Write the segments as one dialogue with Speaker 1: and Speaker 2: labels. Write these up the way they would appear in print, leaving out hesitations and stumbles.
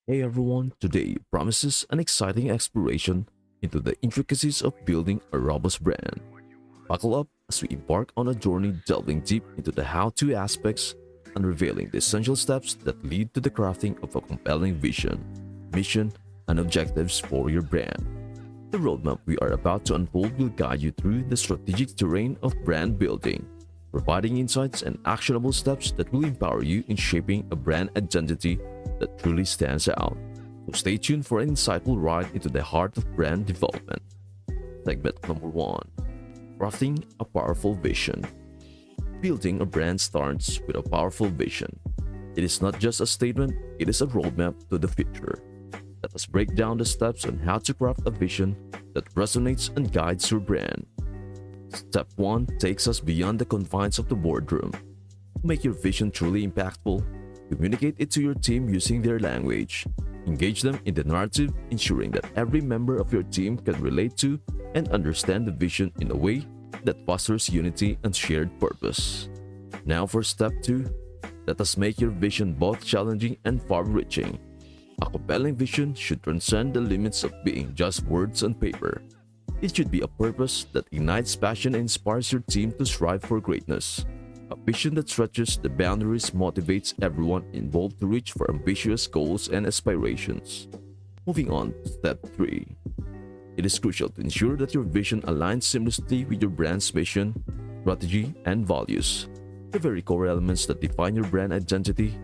Speaker 1: Hey everyone, today promises an exciting exploration into the intricacies of building a robust brand. Buckle up as we embark on a journey delving deep into the how-to aspects and revealing the essential steps that lead to the crafting of a compelling vision, mission, and objectives for your brand. The roadmap we are about to unfold will guide you through the strategic terrain of brand building, providing insights and actionable steps that will empower you in shaping a brand identity that truly stands out. So stay tuned for an insightful ride into the heart of brand development. Segment number 1: Crafting a Powerful Vision. Building a brand starts with a powerful vision. It is not just a statement, it is a roadmap to the future. Let us break down the steps on how to craft a vision that resonates and guides your brand. Step 1 takes us beyond the confines of the boardroom. To make your vision truly impactful, communicate it to your team using their language. Engage them in the narrative, ensuring that every member of your team can relate to and understand the vision in a way that fosters unity and shared purpose. Now for step 2, let us make your vision both challenging and far-reaching. A compelling vision should transcend the limits of being just words on paper. It should be a purpose that ignites passion and inspires your team to strive for greatness. A vision that stretches the boundaries motivates everyone involved to reach for ambitious goals and aspirations. Moving on to step 3. It is crucial to ensure that your vision aligns seamlessly with your brand's mission, strategy, and values, the very core elements that define your brand identity.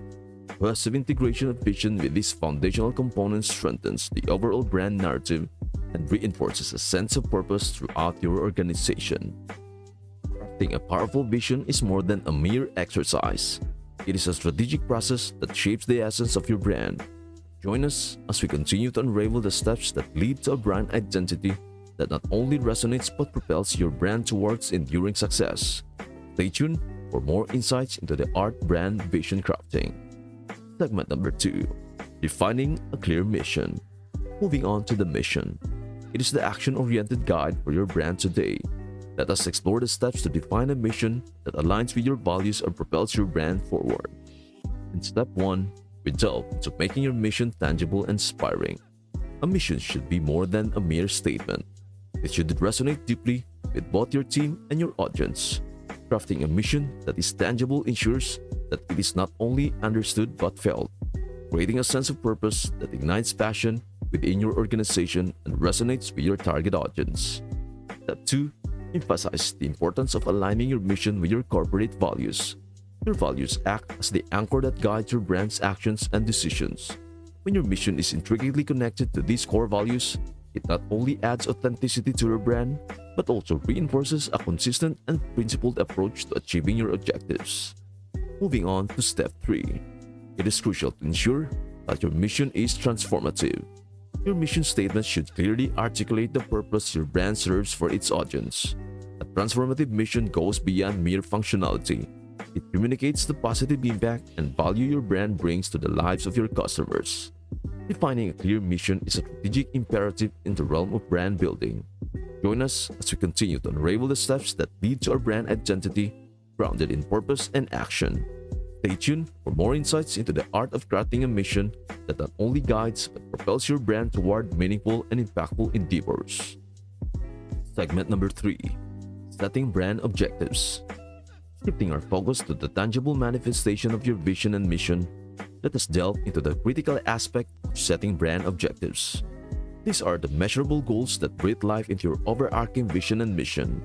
Speaker 1: Cohesive integration of vision with these foundational components strengthens the overall brand narrative and reinforces a sense of purpose throughout your organization. Crafting a powerful vision is more than a mere exercise. It is a strategic process that shapes the essence of your brand. Join us as we continue to unravel the steps that lead to a brand identity that not only resonates but propels your brand towards enduring success. Stay tuned for more insights into the art brand vision crafting. Segment number 2: Defining a clear mission. Moving on to the mission. It is the action-oriented guide for your brand today. Let us explore the steps to define a mission that aligns with your values and propels your brand forward. In step 1, we delve into making your mission tangible and inspiring. A mission should be more than a mere statement. It should resonate deeply with both your team and your audience. Crafting a mission that is tangible ensures that it is not only understood but felt, creating a sense of purpose that ignites passion within your organization and resonates with your target audience. Step 2. Emphasize the importance of aligning your mission with your corporate values. Your values act as the anchor that guides your brand's actions and decisions. When your mission is intricately connected to these core values, it not only adds authenticity to your brand, but also reinforces a consistent and principled approach to achieving your objectives. Moving on to step 3. It is crucial to ensure that your mission is transformative. Your mission statement should clearly articulate the purpose your brand serves for its audience. A transformative mission goes beyond mere functionality. It communicates the positive impact and value your brand brings to the lives of your customers. Defining a clear mission is a strategic imperative in the realm of brand building. Join us as we continue to unravel the steps that lead to our brand identity grounded in purpose and action. Stay tuned for more insights into the art of crafting a mission that not only guides but propels your brand toward meaningful and impactful endeavors. Segment number 3: Setting brand objectives. Shifting our focus to the tangible manifestation of your vision and mission, let us delve into the critical aspect of setting brand objectives. These are the measurable goals that breathe life into your overarching vision and mission.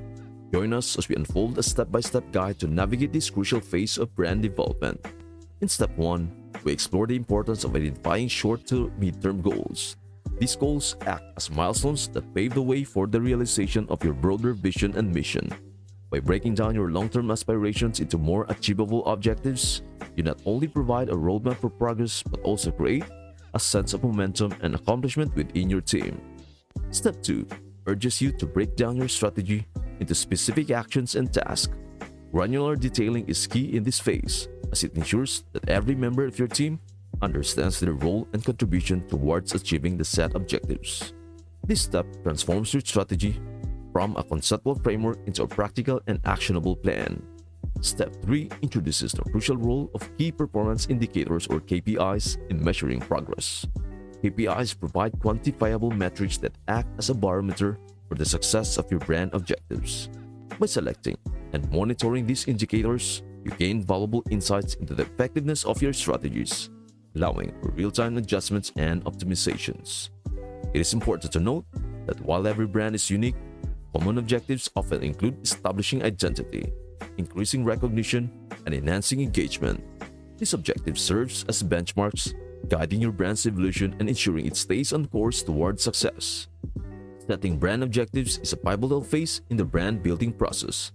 Speaker 1: Join us as we unfold a step-by-step guide to navigate this crucial phase of brand development. In step 1, we explore the importance of identifying short to mid-term goals. These goals act as milestones that pave the way for the realization of your broader vision and mission. By breaking down your long-term aspirations into more achievable objectives, you not only provide a roadmap for progress but also create a sense of momentum and accomplishment within your team. Step 2 urges you to break down your strategy into specific actions and tasks. Granular detailing is key in this phase, as it ensures that every member of your team understands their role and contribution towards achieving the set objectives. This step transforms your strategy from a conceptual framework into a practical and actionable plan. Step 3 introduces the crucial role of key performance indicators or KPIs in measuring progress. KPIs provide quantifiable metrics that act as a barometer for the success of your brand objectives. By selecting and monitoring these indicators, you gain valuable insights into the effectiveness of your strategies, allowing for real-time adjustments and optimizations. It is important to note that while every brand is unique, common objectives often include establishing identity, increasing recognition, and enhancing engagement. These objectives serve as benchmarks, guiding your brand's evolution and ensuring it stays on course towards success. Setting brand objectives is a pivotal phase in the brand building process.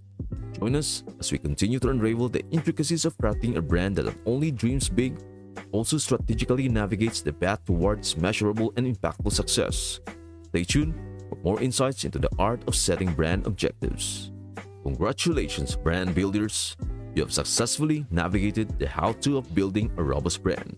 Speaker 1: Join us as we continue to unravel the intricacies of crafting a brand that not only dreams big, but also strategically navigates the path towards measurable and impactful success. Stay tuned for more insights into the art of setting brand objectives. Congratulations, brand builders! You have successfully navigated the how-to of building a robust brand,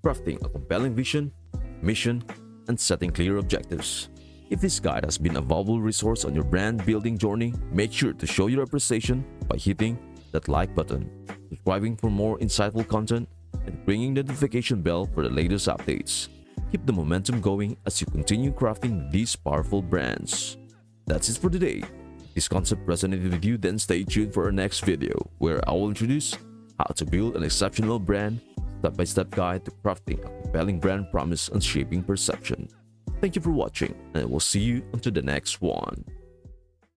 Speaker 1: crafting a compelling vision, mission, and setting clear objectives. If this guide has been a valuable resource on your brand building journey, make sure to show your appreciation by hitting that like button, subscribing for more insightful content, and ringing the notification bell for the latest updates. Keep the momentum going as you continue crafting these powerful brands. That's it for today. If this concept resonated with you, then stay tuned for our next video, where I will introduce how to build an exceptional brand, step-by-step guide to crafting a compelling brand promise and shaping perception. Thank you for watching, and I will see you until the next one.